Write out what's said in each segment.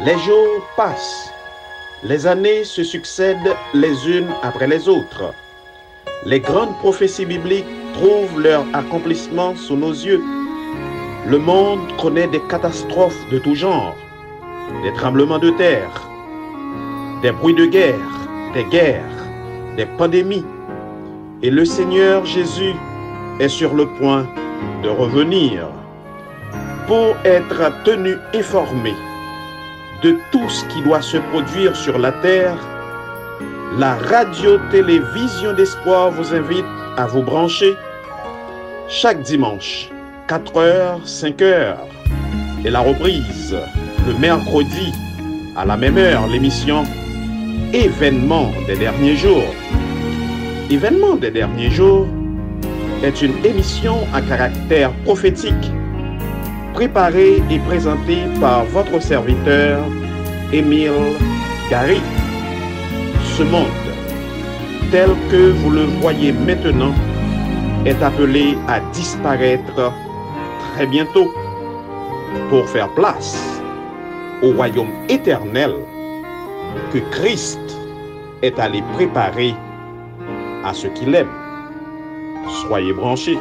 Les jours passent, les années se succèdent les unes après les autres. Les grandes prophéties bibliques trouvent leur accomplissement sous nos yeux. Le monde connaît des catastrophes de tout genre, des tremblements de terre, des bruits de guerre, des pandémies. Et le Seigneur Jésus est sur le point de revenir pour être tenu informé de tout ce qui doit se produire sur la terre. La radio-télévision d'espoir vous invite à vous brancher chaque dimanche, 4h, 5h, et la reprise le mercredi à la même heure, l'émission Événements des derniers jours. Événements des derniers jours est une émission à caractère prophétique, préparée et présentée par votre serviteur Émile Gary. Ce monde, tel que vous le voyez maintenant, est appelé à disparaître très bientôt pour faire place au royaume éternel que Christ est allé préparer à ceux qui l'aiment. Soyez branchés.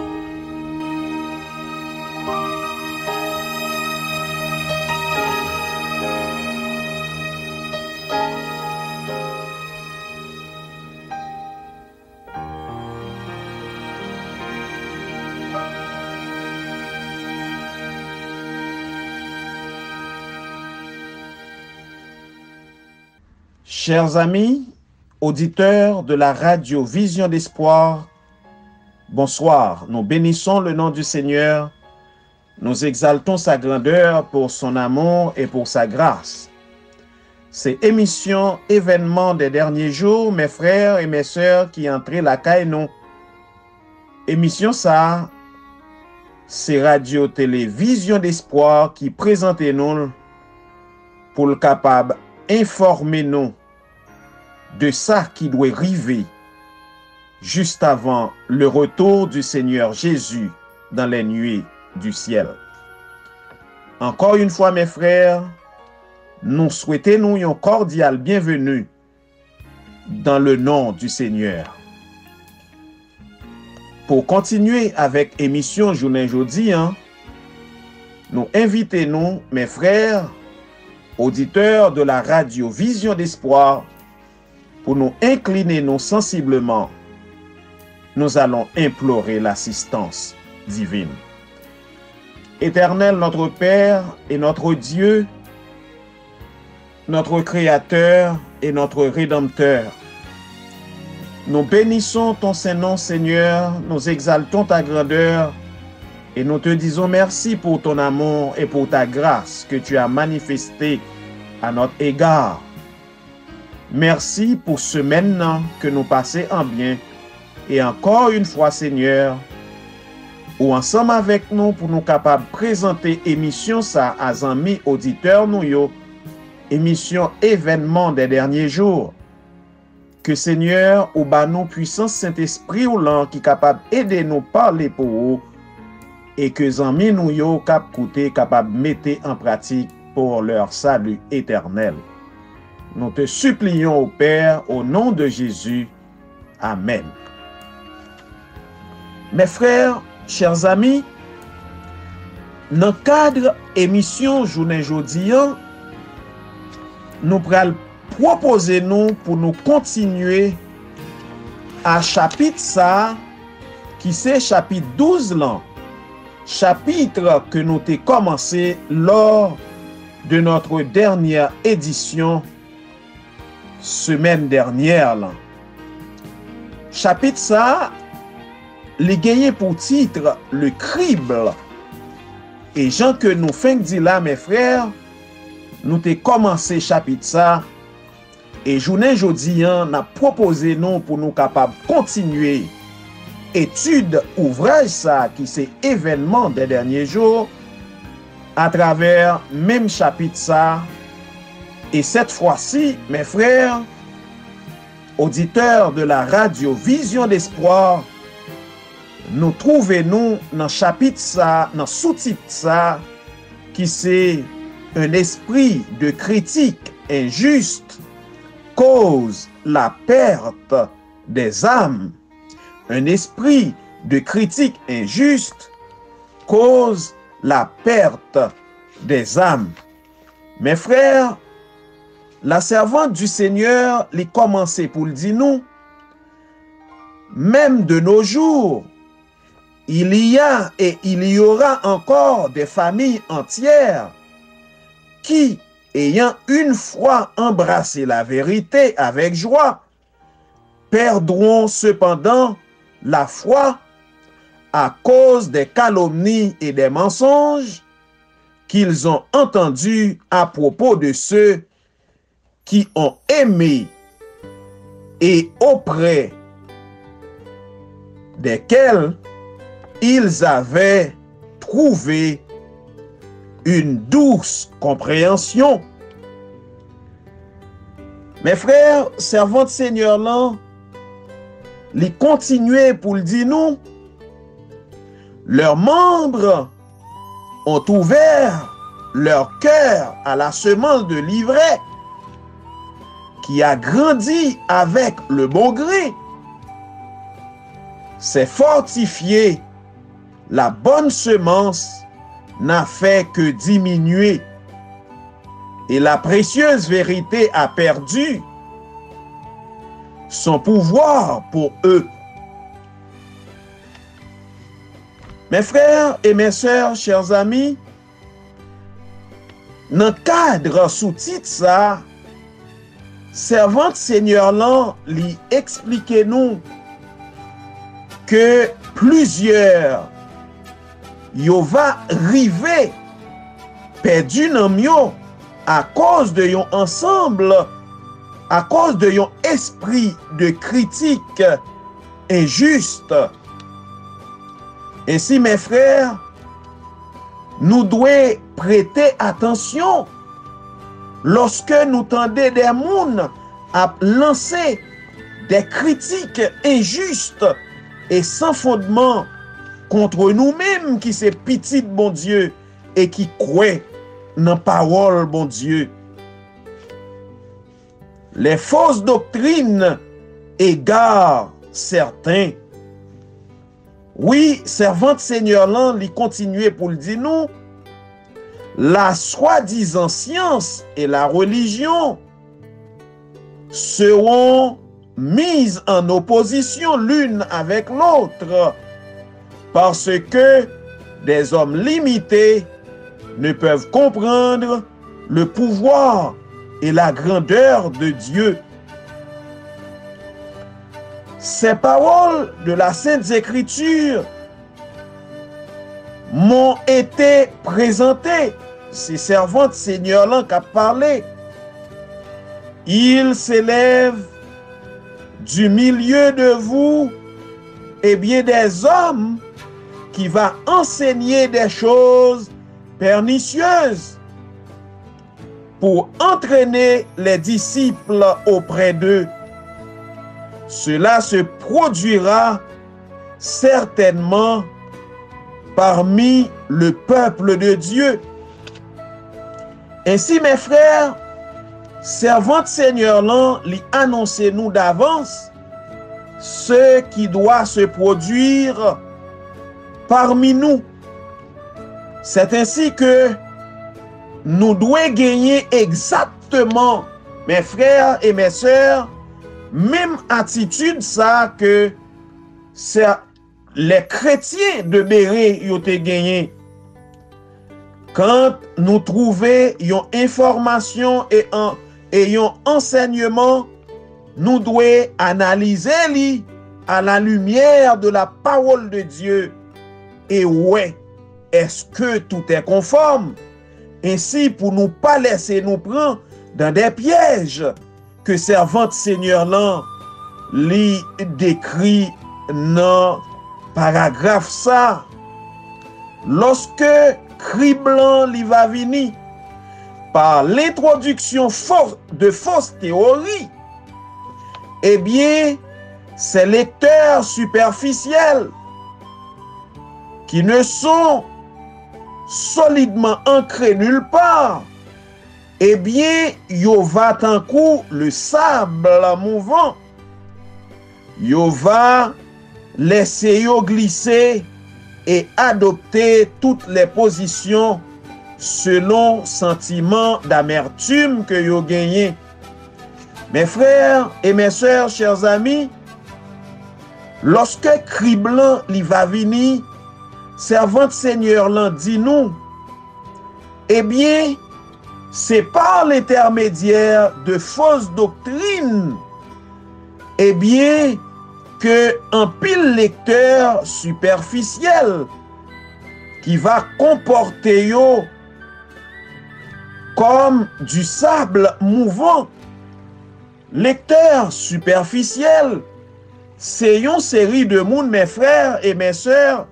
Chers amis, auditeurs de la radio Vision d'Espoir, bonsoir. Nous bénissons le nom du Seigneur. Nous exaltons sa grandeur pour son amour et pour sa grâce. C'est émission Événements des derniers jours, mes frères et mes sœurs qui entrent la caille nous. Émission ça, c'est radio télévision d'espoir qui présente nous pour le capable informer nous de ça qui doit arriver juste avant le retour du Seigneur Jésus dans les nuées du ciel. Encore une fois, mes frères, nous souhaitons une cordiale bienvenue dans le nom du Seigneur. Pour continuer avec émission Journée Jeudi, nous invitons, mes frères, auditeurs de la radio Vision d'Espoir, pour nous incliner sensiblement. Nous allons implorer l'assistance divine. Éternel notre Père et notre Dieu, notre Créateur et notre Rédempteur, nous bénissons ton Saint-Nom, Seigneur, nous exaltons ta grandeur et nous te disons merci pour ton amour et pour ta grâce que tu as manifestée à notre égard. Merci pour ce maintenant que nous passons en bien. Et encore une fois, Seigneur, ou ensemble avec nous pour nous capables de présenter émission ça à amis auditeurs nous yo, émission Événements des derniers jours. Que Seigneur, ou ba nous puissance Saint-Esprit ou l'an qui capable aider nous parler pour vous et que amis nous yo cap coûter capable mettre en pratique pour leur salut éternel. Nous te supplions au Père au nom de Jésus. Amen. Mes frères, chers amis, dans le cadre émission Journée Jeudi, nous allons proposer pour nous continuer à chapitre ça, qui c'est chapitre 12 là, chapitre que nous avons commencé lors de notre dernière édition semaine dernière là. Chapitre ça, les gagné pour titre le crible. Et Jean que nous fin dit là, mes frères, nous t'ai commencé chapitre ça. Et journée jeudi, n'a proposé nous pour nous capables continuer étude ouvrage ça qui c'est événement des derniers jours à travers même chapitre ça. Et cette fois-ci, mes frères, auditeurs de la radio Vision d'Espoir, nous trouvons dans chapitre ça, dans sous-titre ça, qui c'est un esprit de critique injuste cause la perte des âmes. Un esprit de critique injuste cause la perte des âmes. Mes frères, la servante du Seigneur lui commençait pour le dire nous, même de nos jours, il y a et il y aura encore des familles entières qui, ayant une fois embrassé la vérité avec joie, perdront cependant la foi à cause des calomnies et des mensonges qu'ils ont entendus à propos de ceux qui ont aimé et auprès desquels ils avaient trouvé une douce compréhension. Mes frères, servantes Seigneur là, les continuer pour le dire nous, leurs membres ont ouvert leur cœur à la semence de l'ivraie qui a grandi avec le bon gré. C'est fortifié, la bonne semence n'a fait que diminuer et la précieuse vérité a perdu son pouvoir pour eux. Mes frères et mes sœurs, chers amis, dans le cadre sous-titre ça, servante Seigneur là, lui expliquez-nous que plusieurs yo va river perdu nan myo à cause de yon ensemble, à cause de yon esprit de critique injuste. Ainsi, mes frères, nous devons prêter attention lorsque nous tendons des mouns à lancer des critiques injustes et sans fondement contre nous-mêmes qui c'est petit bon Dieu et qui croit dans parole bon Dieu. Les fausses doctrines égarent certains. Oui, servante Seigneur là, lui continuer pour le dire nous, la soi-disant science et la religion seront mises en opposition l'une avec l'autre parce que des hommes limités ne peuvent comprendre le pouvoir et la grandeur de Dieu. Ces paroles de la Sainte Écriture m'ont été présentées. Ces servantes Seigneur là qui a parlé. Il s'élève du milieu de vous, et bien des hommes qui va enseigner des choses pernicieuses pour entraîner les disciples auprès d'eux. Cela se produira certainement parmi le peuple de Dieu. Ainsi, mes frères, servante Seigneur là, lui annoncez nous d'avance ce qui doit se produire parmi nous. C'est ainsi que nous devons gagner exactement, mes frères et mes sœurs, même attitude ça que les chrétiens de Béret ont gagné. Quand nous trouvons une information et un enseignement, nous devons analyser à la lumière de la parole de Dieu. Et ouais, est-ce que tout est conforme? Ainsi, pour ne pas laisser nous prendre dans des pièges que servante Seigneur là li décrit dans paragraphe ça. Lorsque cri blanc li va venir par l'introduction de fausses théories, eh bien, ces lecteurs superficiels qui ne sont solidement ancrés nulle part eh bien, yo va tant coup le sable mouvant. Yo va laisser yo glisser et adopter toutes les positions selon sentiment d'amertume que yo gagné. Mes frères et mes sœurs, chers amis, lorsque cri blanc li va venir, servante Seigneur l'en dit nous, eh bien, c'est par l'intermédiaire de fausses doctrines, eh bien, que un pile lecteur superficiel qui va comporter yo comme du sable mouvant. Lecteur superficiel, c'est une série de monde, mes frères et mes sœurs,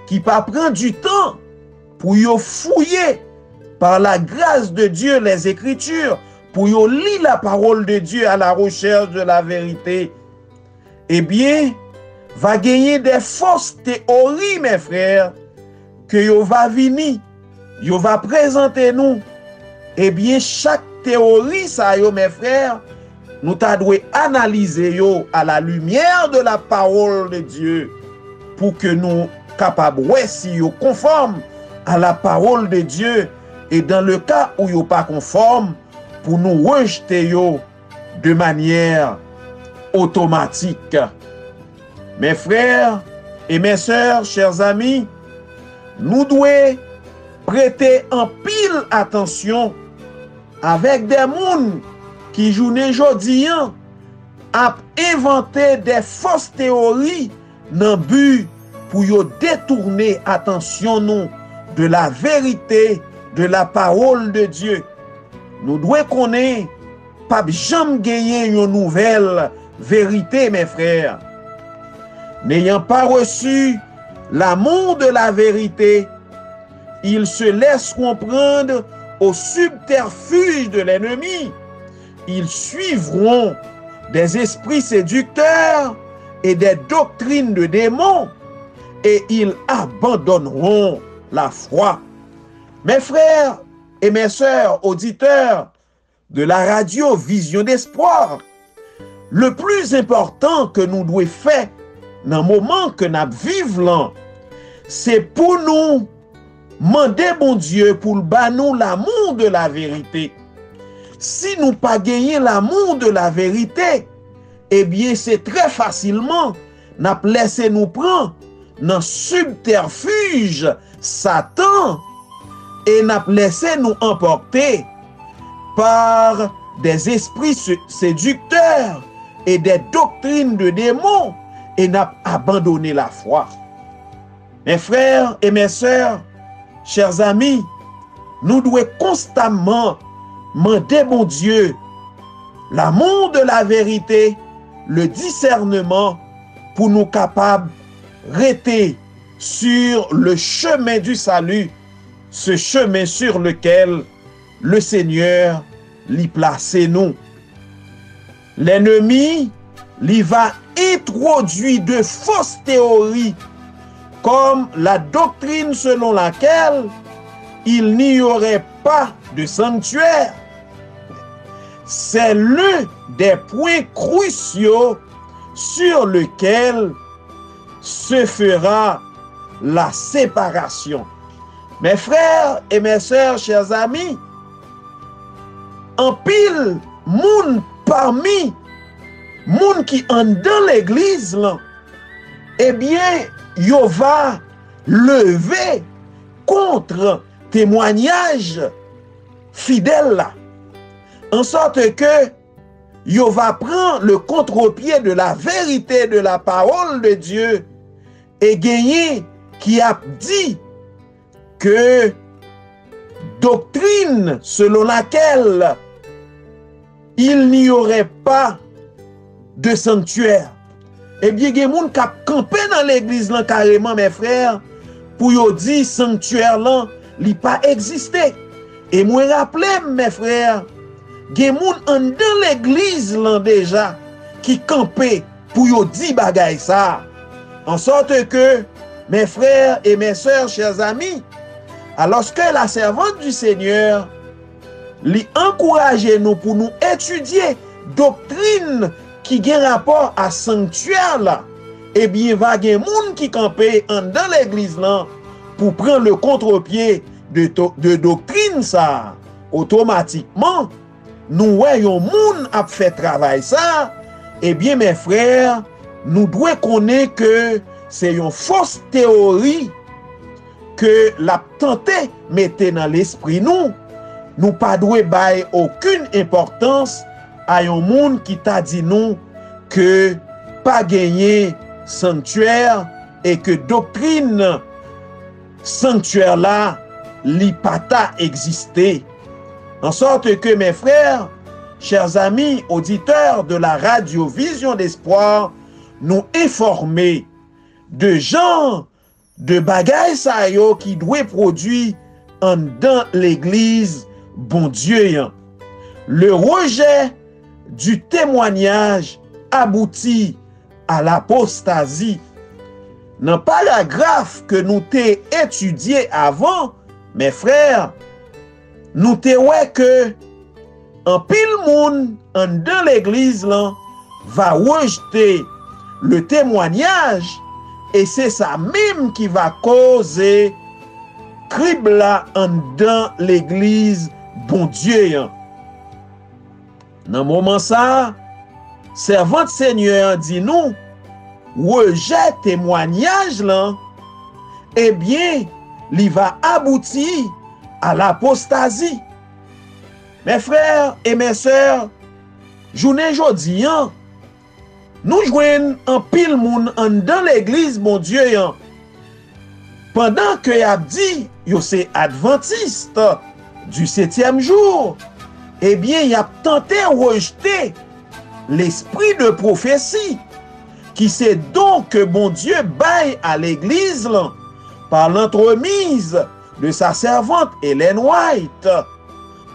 qui pas prendre du temps pour yo fouiller par la grâce de Dieu les Écritures, pour yo lire la parole de Dieu à la recherche de la vérité. Eh bien, va gagner des fausses théories, mes frères, que yo va venir, yo va présenter nous. Eh bien, chaque théorie, ça yo, mes frères, nous ta dû analyser yo à la lumière de la parole de Dieu pour que nous capables si yo conforme à la parole de Dieu, et dans le cas où yo pas conforme, pour nous rejeter yo de manière automatique. Mes frères et mes sœurs, chers amis, nous devons prêter en pile attention avec des gens qui journée jodi a inventé des fausses théories dans but pour yo détourner attention nous de la vérité de la parole de Dieu. Nous devons connaître pas jamais gagner une nouvelle vérité, mes frères. N'ayant pas reçu l'amour de la vérité, ils se laissent comprendre au subterfuge de l'ennemi. Ils suivront des esprits séducteurs et des doctrines de démons, et ils abandonneront la foi. Mes frères et mes sœurs auditeurs de la radio Vision d'Espoir, le plus important que nous devons faire dans le moment que nous vivons, c'est pour nous demander bon Dieu pour nous l'amour de la vérité. Si nous pas gagner l'amour de la vérité, eh bien c'est très facilement n'a laissé nous prendre dans subterfuge Satan et n'a laissé nous emporter par des esprits séducteurs et des doctrines de démons et n'a abandonné la foi. Mes frères et mes sœurs, chers amis, nous devons constamment demander bon Dieu l'amour de la vérité, le discernement pour nous capables de rester sur le chemin du salut, ce chemin sur lequel le Seigneur l'y place nous. L'ennemi l'y va introduire de fausses théories comme la doctrine selon laquelle il n'y aurait pas de sanctuaire. C'est l'un des points cruciaux sur lequel se fera la séparation. Mes frères et mes sœurs, chers amis, en pile, moun parmi moun qui en dans l'église là, eh bien, yo va lever contre témoignage fidèle là, en sorte que yo va prendre le contre-pied de la vérité de la parole de Dieu et gagner qui a dit que doctrine selon laquelle il n'y aurait pas de sanctuaire. Eh bien, il y a des gens qui ont campé dans l'église là, carrément, mes frères, pour yo dire sanctuaire là, il pas existé. Et moi rappelez, mes frères, il y a des gens dans l'église là déjà qui campé pour yo dire bagay ça. En sorte que, mes frères et mes sœurs, chers amis, alors que la servante du Seigneur li encourage nous pour nous étudier doctrine qui gen rapport à sanctuaire là. Eh bien, va gen moun qui campé dans l'église là pour prendre le contre-pied de doctrine ça. Automatiquement, nous voyons moun a fait travail ça. Eh bien, mes frères, nous devons connaître que c'est une fausse théorie que la tenté mettait dans l'esprit nous. Nous pas devons bailler aucune importance à un monde qui t'a dit nous que pas gagner sanctuaire et que doctrine sanctuaire là li pata exister. En sorte que mes frères, chers amis auditeurs de la radio Vision d'Espoir, nous informer de gens de bagaille sa yo qui doit produire en dans l'église bon Dieu. Le rejet du témoignage aboutit à l'apostasie. Dans le paragraphe que nous t'ai étudié avant, mes frères, nous t'ai ouais que un pile monde en dans l'église là va rejeter le témoignage et c'est ça même qui va causer cribla en dans l'église bon Dieu. Dans moment ça, servante Seigneur dit nous rejet témoignage là, eh bien, il va aboutir à l'apostasie. Mes frères et mes sœurs, journée jodi nous joignons un pile moun dans l'église mon Dieu pendant que y a dit yo c'est adventiste du 7e jour, eh bien y a tenté rejeter l'esprit de prophétie qui c'est donc que bon Dieu baille à l'église là, par l'entremise de sa servante Ellen White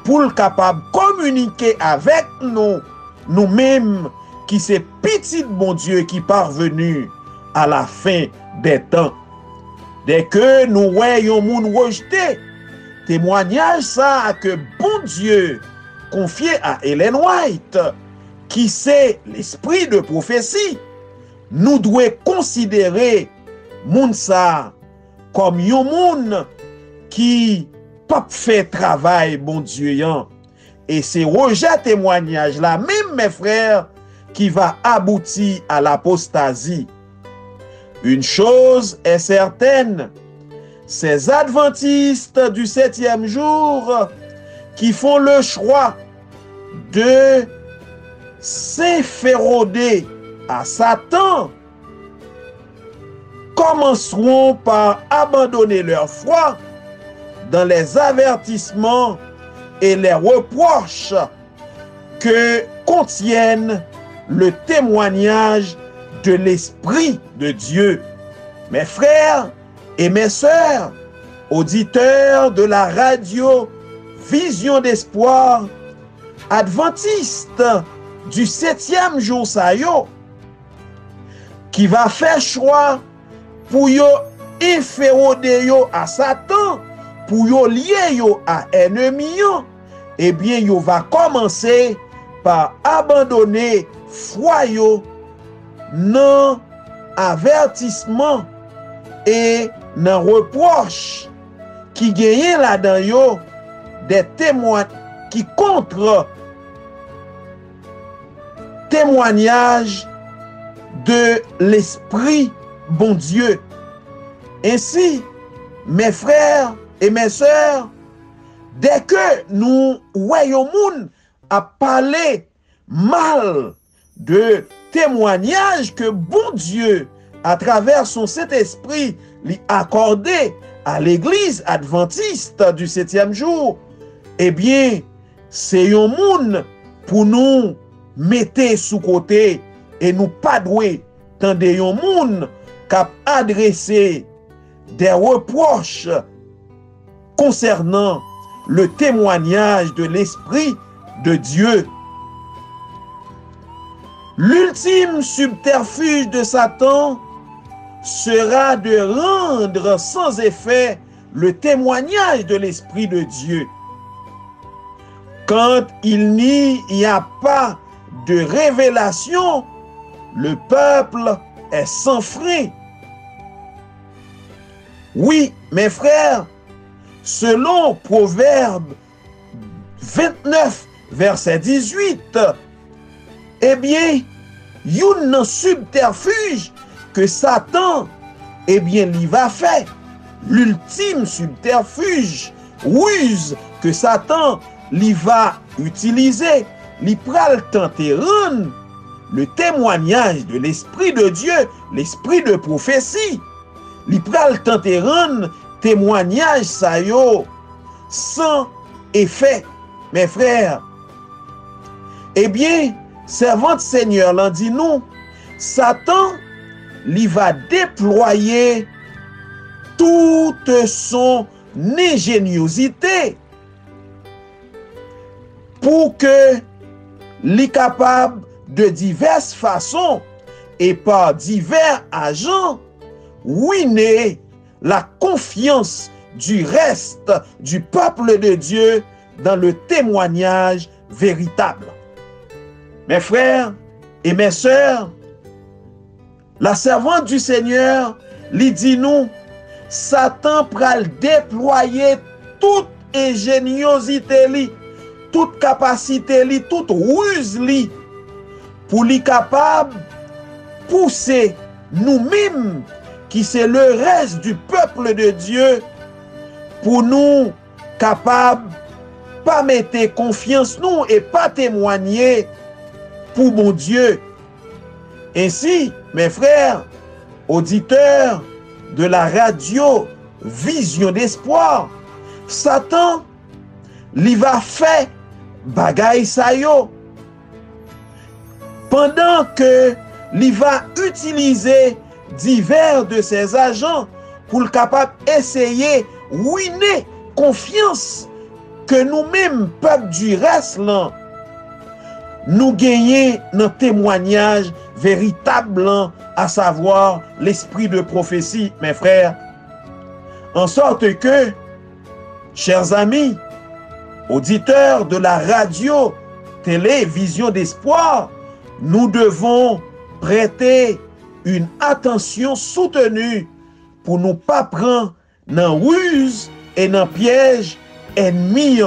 pour le capable communiquer avec nous-mêmes qui c'est petit bon Dieu qui parvenu à la fin des temps. Dès que nous voyons moun rejeter témoignage ça que bon Dieu confié à Ellen White qui c'est l'esprit de prophétie, nous devons considérer moun ça comme yon moun qui pas fait travail bon Dieu et c'est rejet témoignage là même mes frères qui va aboutir à l'apostasie. Une chose est certaine, ces adventistes du 7e jour qui font le choix de s'inféroder à Satan commenceront par abandonner leur foi dans les avertissements et les reproches que contiennent le témoignage de l'Esprit de Dieu. Mes frères et mes sœurs, auditeurs de la radio Vision d'Espoir, adventistes du 7e jour sa yo, qui va faire choix pour yo inféroder yo à Satan, pour yo lier yo à ennemi yo, eh bien yo va commencer par abandonner foi yo nan avertissement et nan reproche qui gagne là-dedans yo des témoins qui contre témoignage de l'esprit bon Dieu. Ainsi, mes frères et mes sœurs, dès que nous voyons moun à parler mal de témoignage que bon Dieu, à travers son Saint-Esprit, lui accordé à l'église adventiste du 7e jour, eh bien, c'est un moun pour nous mettre sous côté et nous pas doué tant de un moun cap adresser des reproches concernant le témoignage de l'Esprit de Dieu. L'ultime subterfuge de Satan sera de rendre sans effet le témoignage de l'Esprit de Dieu. Quand il n'y a pas de révélation, le peuple est sans frein. Oui, mes frères, selon Proverbe 29, verset 18, eh bien, yon subterfuge que Satan, eh bien, l'y va faire. L'ultime subterfuge, ruse que Satan l'y va utiliser, l'y pral tenter rendre le témoignage de l'Esprit de Dieu, l'Esprit de prophétie. L'y pral tenter rendre témoignage sa yo sans effet, mes frères. Eh bien, servante Seigneur l'en dit nous, Satan l'y va déployer toute son ingéniosité pour que l'y capable de diverses façons et par divers agents ruiner la confiance du reste du peuple de Dieu dans le témoignage véritable. Mes frères et mes sœurs, la servante du Seigneur lui dit nous, Satan pral déployer toute ingéniosité li, toute capacité li, toute ruse li, pour li capable pousser nous-mêmes, qui c'est le reste du peuple de Dieu, pour nous capables pas mettre confiance nous et pas témoigner pour mon Dieu. Ainsi, mes frères, auditeurs de la radio Vision d'Espoir, Satan li va faire bagay sa yo, pendant que li va utiliser divers de ses agents pour le capable essayer ruiner confiance que nous-mêmes, peuple du reste, là, nous gagnons notre témoignage véritable, à savoir l'esprit de prophétie, mes frères. En sorte que, chers amis, auditeurs de la radio, télévision d'espoir, nous devons prêter une attention soutenue pour ne pas prendre dans ruse et dans piège ennemi.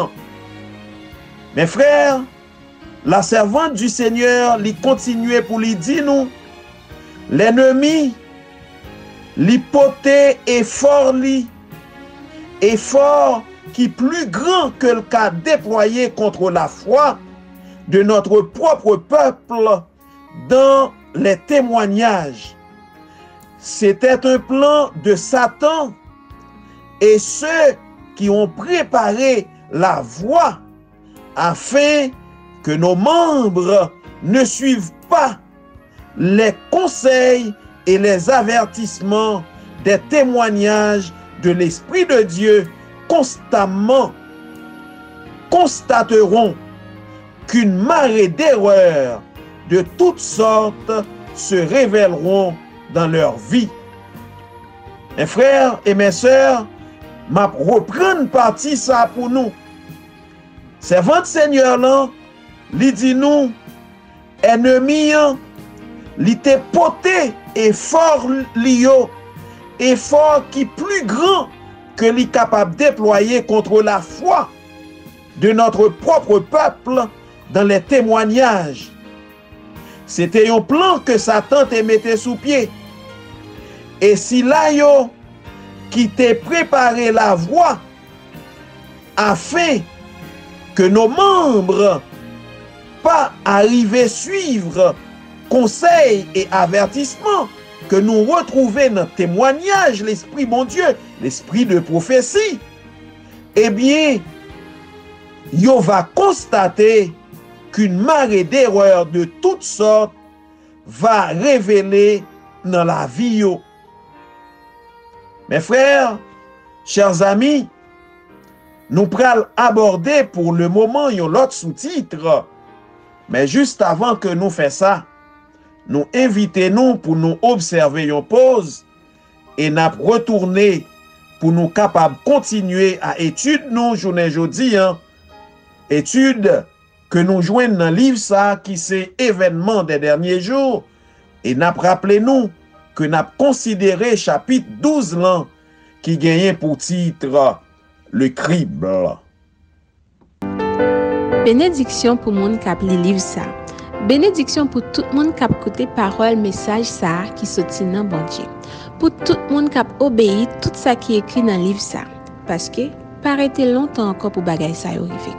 Mes frères, la servante du Seigneur lui continuait pour lui dire nous, l'ennemi l'hypothèse est fort qui plus grand que le cas déployé contre la foi de notre propre peuple dans les témoignages. C'était un plan de Satan et ceux qui ont préparé la voie afin que nos membres ne suivent pas les conseils et les avertissements des témoignages de l'Esprit de Dieu constamment constateront qu'une marée d'erreurs de toutes sortes se révéleront dans leur vie. Mes frères et mes sœurs, m'a reprendre partie ça pour nous. Servante Seigneur là, li dit nous, ennemi, li te poté et fort lio, effort qui plus grand que li capable déployer contre la foi de notre propre peuple dans les témoignages. C'était un plan que Satan te mettait sous pied. Et si là yo qui t'a préparé la voie afin que nos membres pas arriver suivre conseils et avertissements que nous retrouvons dans le témoignage, l'esprit mon Dieu, l'esprit de prophétie, eh bien, yo va constater qu'une marée d'erreurs de toutes sortes va révéler dans la vie yo. Mes frères, chers amis, nous prenons aborder pour le moment l'autre sous-titre. Mais juste avant que nous fassions ça, nous invitons pour nous observer une pause et nous retourner pour nous capables de continuer à étudier nous journée jeudi Étude que nous joignons dans le livre ça, qui c'est événement des derniers jours, et n'a rappelé nous que n'a considéré chapitre 12 là, qui gagnait pour titre le crible. Bénédiction pour monde qui a li livre ça. Bénédiction pour tout le monde qui a écouté parole message ça qui sorti dans bon Dieu. Pour tout le monde qui a obéi tout ça qui est écrit dans le livre ça. Parce que paraît longtemps encore pour bagay ça arriver.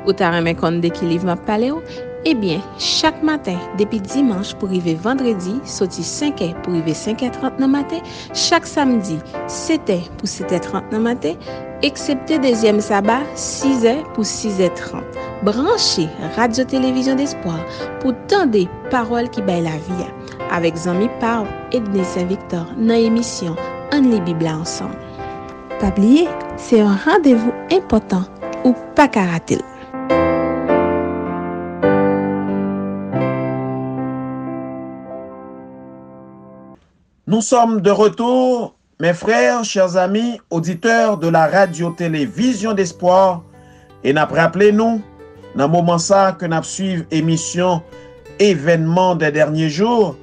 Ou t'as remis compte de qui livre m'a parlé ou? Eh bien, chaque matin, depuis dimanche pour arriver vendredi, sorti 5h pour arriver 5h30 dans matin, chaque samedi, 7h pour 7h30 dans matin, excepté deuxième sabbat, 6h pour 6h30. Branchez Radio-Télévision d'Espoir pour tant de paroles qui baillent la vie. Avec Zami Pau et Denis Saint-Victor dans l'émission On lit Bible ensemble. Pas oublier, c'est un rendez-vous important ou pas qu'à rater. Nous sommes de retour, mes frères, chers amis, auditeurs de la radio-télévision d'Espoir. Et n'a rappelé nous, dans le moment ça, que nous suivons émission Événement des derniers jours.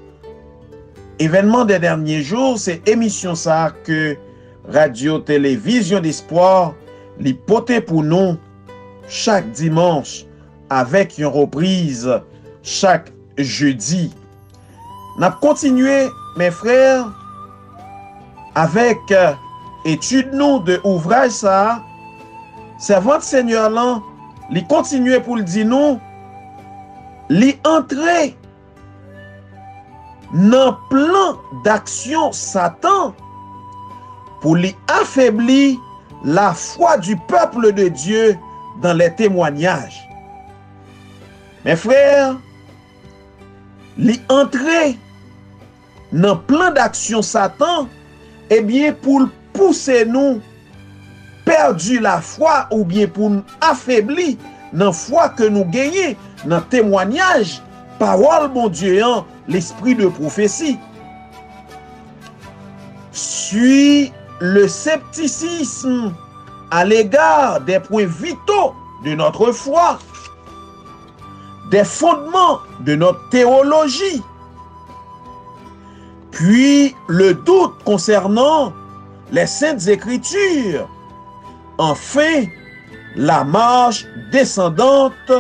Événement des derniers jours, c'est émission ça que radio-télévision d'Espoir li pote pour nous chaque dimanche avec une reprise chaque jeudi. N'a continué, mes frères, avec étude nous de ouvrage ça, servant Seigneur là, li continuer pour le dire nous, li entrer dans plan d'action Satan pour li affaiblir la foi du peuple de Dieu dans les témoignages. Mes frères, li entrer dans plan d'action Satan, eh bien pour pousser nous perdu la foi ou bien pour nous affaiblir dans foi que nous gagnons dans témoignage parole bon Dieu l'esprit de prophétie. Suit le scepticisme à l'égard des points vitaux de notre foi, des fondements de notre théologie, puis le doute concernant les saintes écritures, enfin la marche descendante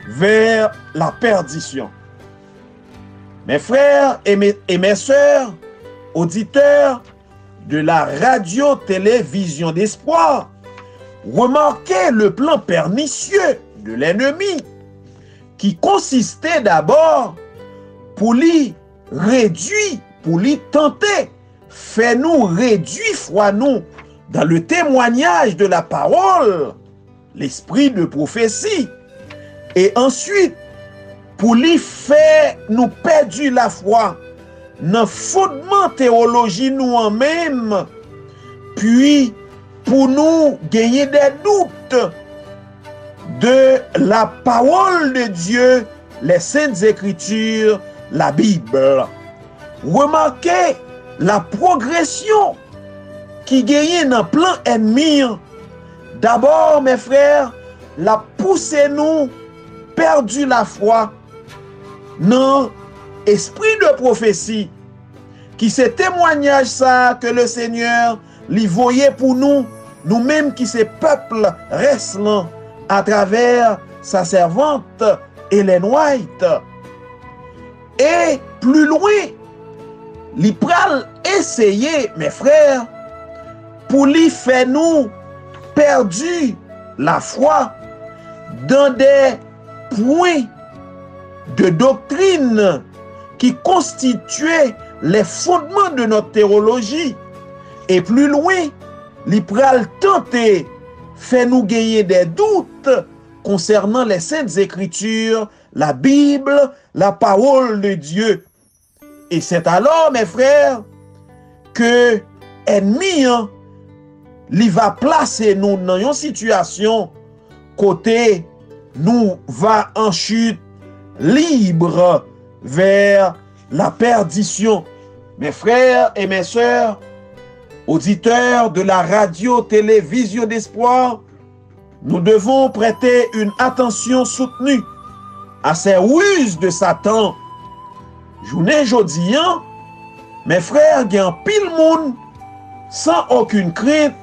vers la perdition. Mes frères et mes sœurs, auditeurs de la radio-télévision d'Espoir, remarquez le plan pernicieux de l'ennemi qui consistait d'abord pour lui réduire, pour lui tenter, fait-nous réduire foi nous dans le témoignage de la parole, l'esprit de prophétie, et ensuite pour lui faire nous perdre la foi dans fondement théologie nous en même, puis pour nous gagner des doutes de la parole de Dieu, les saintes écritures, la Bible. Remarquez la progression qui gagne dans le plan ennemi. D'abord, mes frères, la poussée nous perdu la foi dans esprit de prophétie, qui c'est témoignage ça que le Seigneur lui voyait pour nous, nous-mêmes qui c'est peuple restant à travers sa servante Ellen White. Et plus loin, il pral essayer, mes frères, pour lui faire nous perdu la foi dans des points de doctrine qui constituaient les fondements de notre théologie. Et plus loin, il pral tenter fait nous gagner des doutes concernant les saintes écritures, la Bible, la parole de Dieu. Et c'est alors, mes frères, que l'ennemi il va placer nous dans une situation côté nous va en chute libre vers la perdition. Mes frères et mes sœurs, auditeurs de la radio-télévision d'Espoir, nous devons prêter une attention soutenue à ces ruses de Satan. Journée jodi, mes frères, il y a un pile monde sans aucune crainte,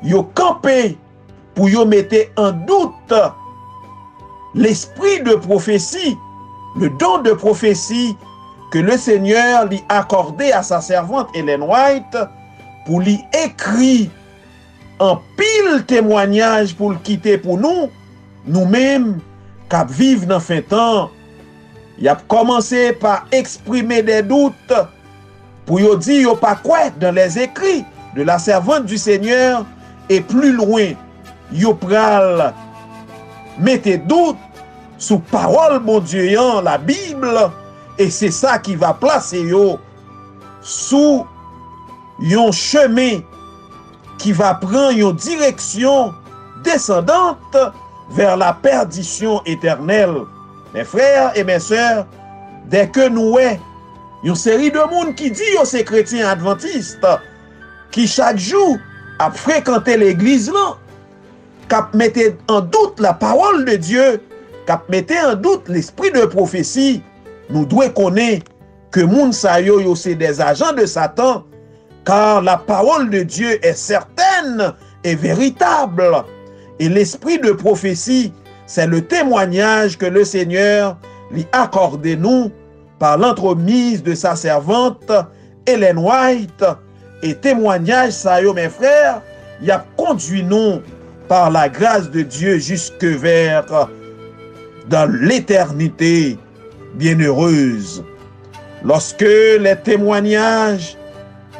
yo campé pour yo mettre en doute l'esprit de prophétie, le don de prophétie que le Seigneur lui accordé à sa servante Ellen White pour lui écrire en pile témoignage pour le quitter pour nous-mêmes qui vivons dans fin temps. Il a commencé par exprimer des doutes pour yo dire yo pas quoi dans les écrits de la servante du Seigneur, et plus loin yo pral mettez doute sous parole bon Dieu la Bible, et c'est ça qui va placer yo sous yon chemin qui va prendre une direction descendante vers la perdition éternelle. Mes frères et mes sœurs, dès que nous avons une série de monde qui dit que c'est chrétiens adventistes, qui chaque jour a fréquenté l'église là, qui mettait en doute la parole de Dieu, qui mettait en doute l'esprit de prophétie, nous devons connaître que moun sa yo c'est des agents de Satan, car la parole de Dieu est certaine et véritable. Et l'esprit de prophétie, c'est le témoignage que le Seigneur lui accorde nous par l'entremise de sa servante Ellen White. Et témoignage ça yo mes frères, il a conduit nous par la grâce de Dieu jusque vers dans l'éternité bienheureuse. Lorsque les témoignages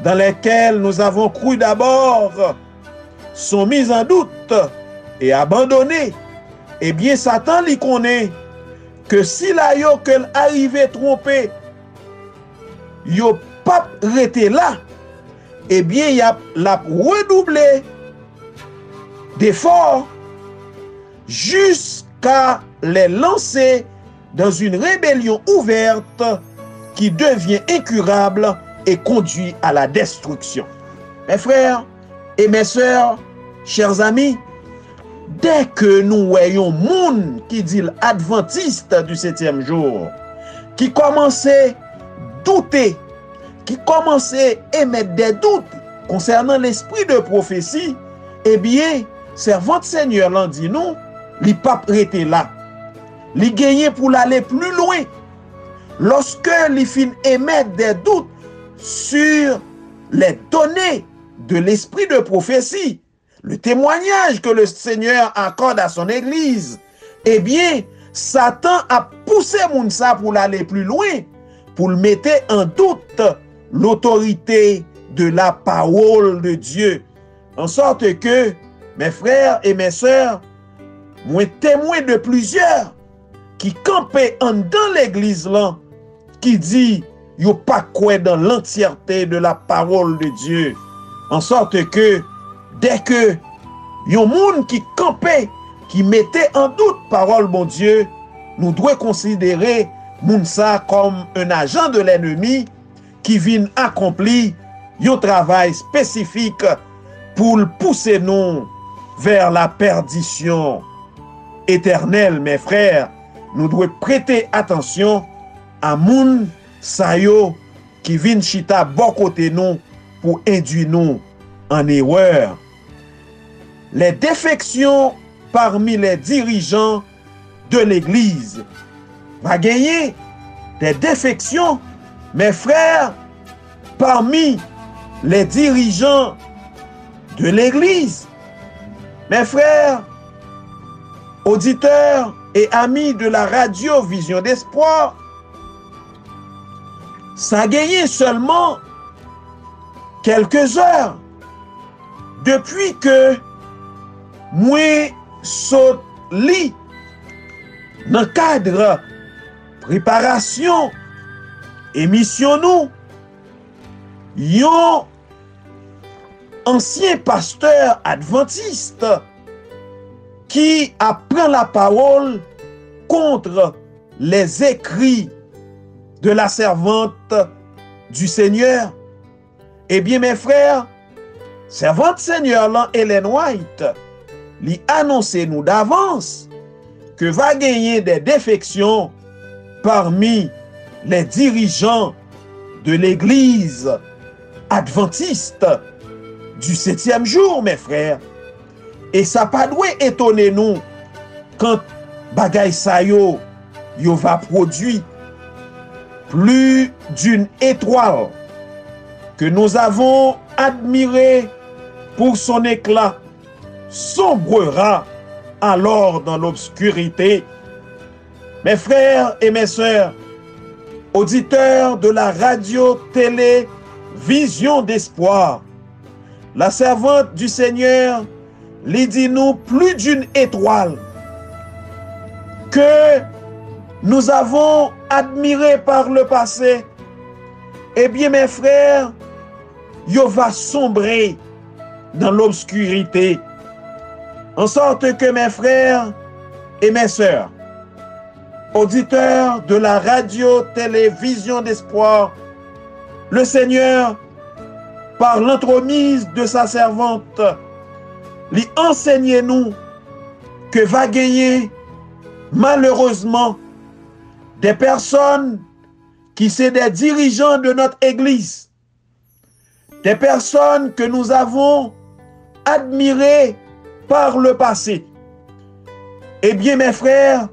dans lesquels nous avons cru d'abord sont mis en doute et abandonnés, eh bien Satan lui connaît que si la yo que arrivé trompé, yo pas resté là, eh bien il a redoublé d'efforts jusqu'à les lancer dans une rébellion ouverte qui devient incurable et conduit à la destruction. Mes frères et mes sœurs, chers amis, dès que nous voyons monde qui dit l'adventiste du 7e jour, qui commençait à douter, qui commençait à émettre des doutes concernant l'esprit de prophétie, eh bien, servante Seigneur l'en dit nous, li pape rete là. Li gagné pour l'aller plus loin. Lorsque li fin émettre des doutes sur les données de l'esprit de prophétie, le témoignage que le Seigneur accorde à son église, eh bien, Satan a poussé Mounsa pour l'aller plus loin, pour le mettre en doute l'autorité de la parole de Dieu. En sorte que, mes frères et mes sœurs, moi témoin de plusieurs qui campaient dans l'église là, qui dit yo pas quoi dans l'entièreté de la parole de Dieu. En sorte que dès que yon moun qui campait, qui mettait en doute parole bon Dieu, nous devons considérer moun ça comme un agent de l'ennemi qui vient accomplir un travail spécifique pour le pousser nous vers la perdition éternelle. Mes frères, nous devons prêter attention à moun sa yo qui vient chita bon côté nous pour induire nous en erreur. Les défections parmi les dirigeants de l'Église va gagner des défections, mes frères, parmi les dirigeants de l'Église. Mes frères, auditeurs et amis de la radio Vision d'Espoir, ça a gagné seulement quelques heures depuis que moi saute li dans le cadre préparation émission nous yon ancien pasteur adventiste qui apprend la parole contre les écrits de la servante du Seigneur. Eh bien mes frères, servante Seigneur là, Ellen White, li annoncer nous d'avance que va gagner des défections parmi les dirigeants de l'église adventiste du 7e jour, mes frères. Et ça pas doit étonner nous quand bagay sa yo va produire plus d'une étoile que nous avons admirée pour son éclat sombrera alors dans l'obscurité. Mes frères et mes sœurs, auditeurs de la radio-télé Vision d'Espoir, la servante du Seigneur lui dit nous plus d'une étoile que nous avons admiré par le passé. Eh bien, mes frères, yo va sombrer dans l'obscurité. En sorte que mes frères et mes sœurs, auditeurs de la radio-télévision d'Espoir, le Seigneur, par l'entremise de sa servante, lui enseigne-nous que va gagner malheureusement des personnes qui sont des dirigeants de notre église, des personnes que nous avons admirées par le passé. Eh bien, mes frères,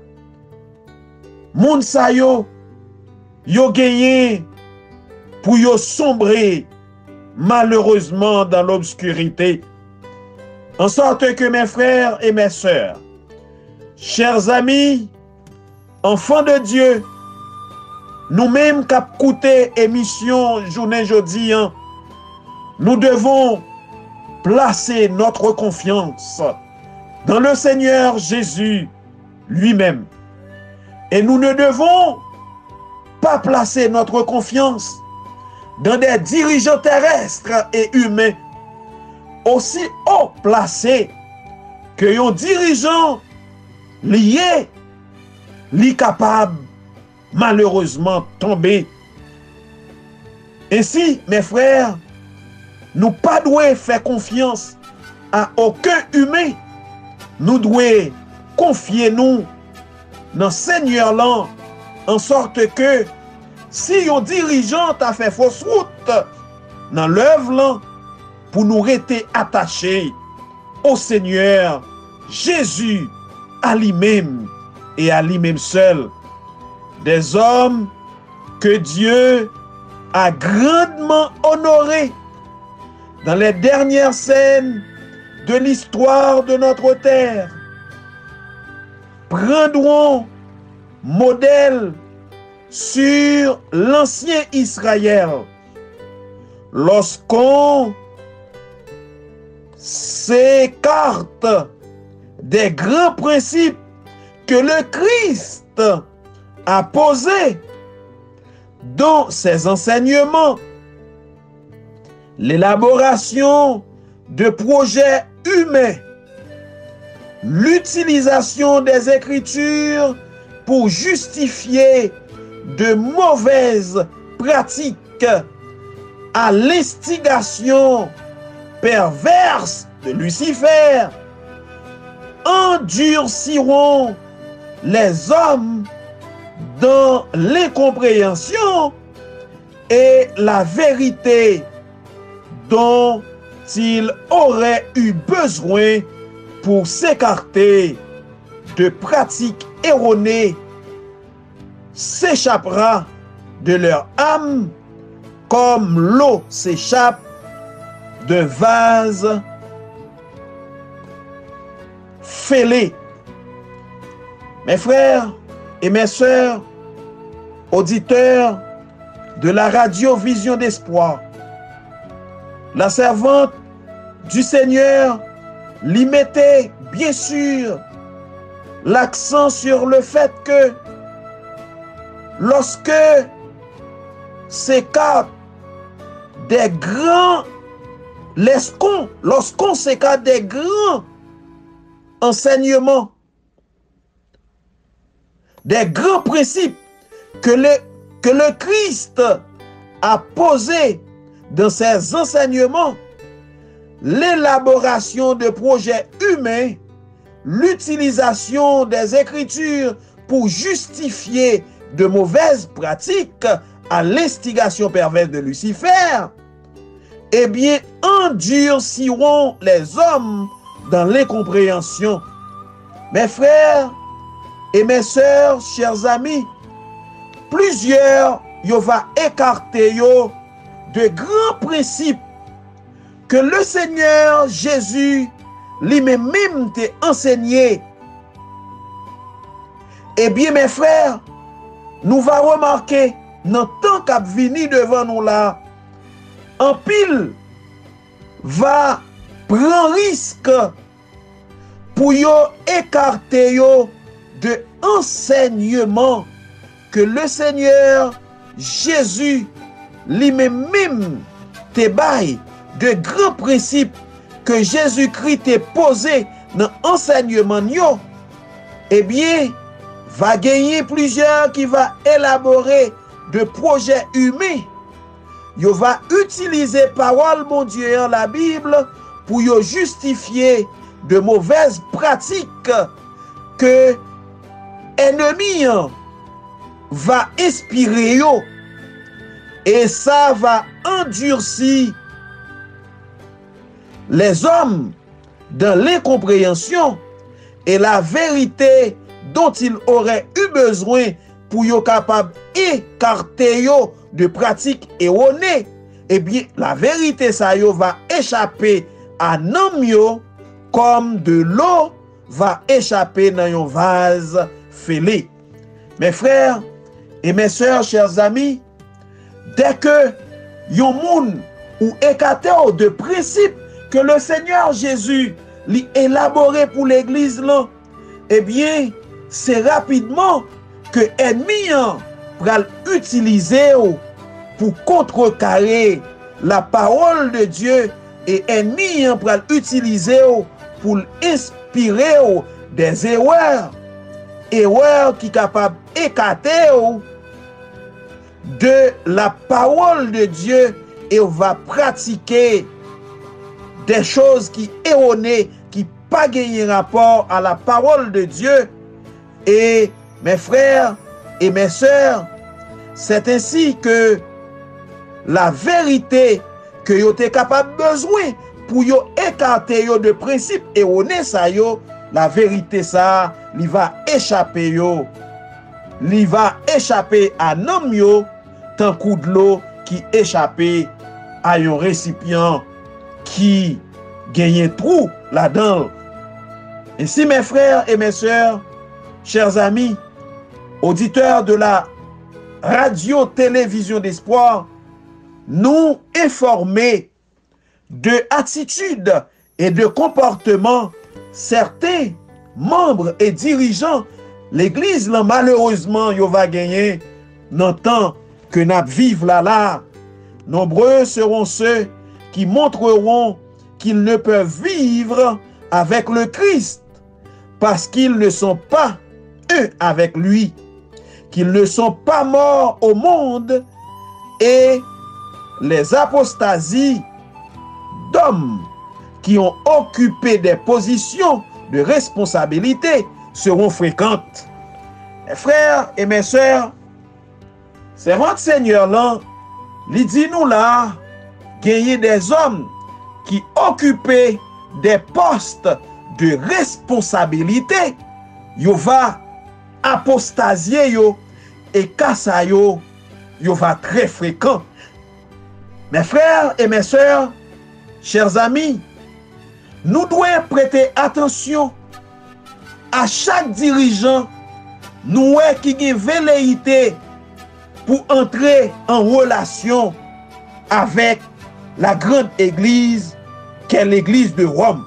moun sa yo gagné pour yo sombrer malheureusement dans l'obscurité. En sorte que mes frères et mes sœurs, chers amis, enfants de Dieu, nous-mêmes qui avons écouté émission journée jeudi, nous devons placer notre confiance dans le Seigneur Jésus lui-même. Et nous ne devons pas placer notre confiance dans des dirigeants terrestres et humains aussi haut placés que les dirigeants liés, li capable malheureusement tomber. Ainsi, mes frères, nous pas devons faire confiance à aucun humain. Nous devons confier nous dans le Seigneur là, en sorte que si un dirigeant a fait fausse route dans l'œuvre là, pour nous rester attachés au Seigneur Jésus à lui-même et à lui-même seul. Des hommes que Dieu a grandement honorés dans les dernières scènes de l'histoire de notre terre. Prendrons modèle sur l'ancien Israël lorsqu'on s'écarte des grands principes que le Christ a posés dans ses enseignements. L'élaboration de projets humains, l'utilisation des Écritures pour justifier de mauvaises pratiques à l'instigation perverse de Lucifer endurciront les hommes dans l'incompréhension et la vérité dont ils auraient eu besoin pour s'écarter de pratiques erronées s'échappera de leur âme comme l'eau s'échappe de vase fêlé. Mes frères et mes sœurs, auditeurs de la radio Vision d'Espoir, la servante du Seigneur lui mettait bien sûr l'accent sur le fait que lorsque s'écarte des grands lorsqu'on s'écarte des grands enseignements, des grands principes que le Christ a posés dans ses enseignements, l'élaboration de projets humains l'utilisation des Écritures pour justifier de mauvaises pratiques à l'instigation perverse de Lucifer, eh bien, endurciront les hommes dans l'incompréhension. Mes frères et mes sœurs, chers amis, plusieurs yo va écarter yo de grands principes que le Seigneur Jésus lui-même t'a enseigné. Eh bien, mes frères, nous va remarquer, dans le temps qu'a venu devant nous là, en pile va prendre risque pour yo écarter yo de enseignement que le Seigneur Jésus lui-même te baille, de grands principes que Jésus-Christ t'a posé dans l'enseignement yo. Eh bien, va gagner plusieurs qui va élaborer de projets humains. Yo va utiliser parole mon Dieu en la Bible pour yo justifier de mauvaises pratiques que ennemi va inspirer yo, et ça va endurcir les hommes dans l'incompréhension et la vérité dont ils auraient eu besoin pour yo capable écarter yo de pratiques erronées. Eh bien, la vérité ça yo va échapper à nam yo comme de l'eau va échapper dans un vase fêlé. Mes frères et mes sœurs, chers amis, dès que yon moun ou écarté de principes que le Seigneur Jésus lui élaboré pour l'église là, eh bien, c'est rapidement que ennemi pral utiliser pour contrecarrer la parole de Dieu, et ennemi pral utiliser pour inspirer des erreurs qui capable écarter de la parole de Dieu, et on va pratiquer des choses qui erronées, qui pas gagné rapport à la parole de Dieu. Et mes frères et mes sœurs, c'est ainsi que la vérité que yo te capable besoin pour yo écarter yo de principes erronés ça yo, la vérité ça li va échapper yo, li va échapper à nom yo tant coup de l'eau qui échappait à un récipient qui gagne trou là-dedans. Ainsi, mes frères et mes sœurs, chers amis, auditeurs de la radio-télévision d'espoir, nous informer de attitudes et de comportements certains membres et dirigeants l'église là, malheureusement yo va gagner dans temps que nous vivons là. Nombreux seront ceux qui montreront qu'ils ne peuvent vivre avec le Christ parce qu'ils ne sont pas eux avec lui, qu'ils ne sont pas morts au monde, et les apostasies d'hommes qui ont occupé des positions de responsabilité seront fréquentes. Mes frères et mes sœurs, c'est votre Seigneur là, il dit nous là, gagner des hommes qui occupaient des postes de responsabilité, yo va apostasier yo, et kassa yo va très fréquent. Mes frères et mes sœurs, chers amis, nous devons prêter attention à chaque dirigeant nous qui a velléité pour entrer en relation avec la grande église qu'est l'église de Rome.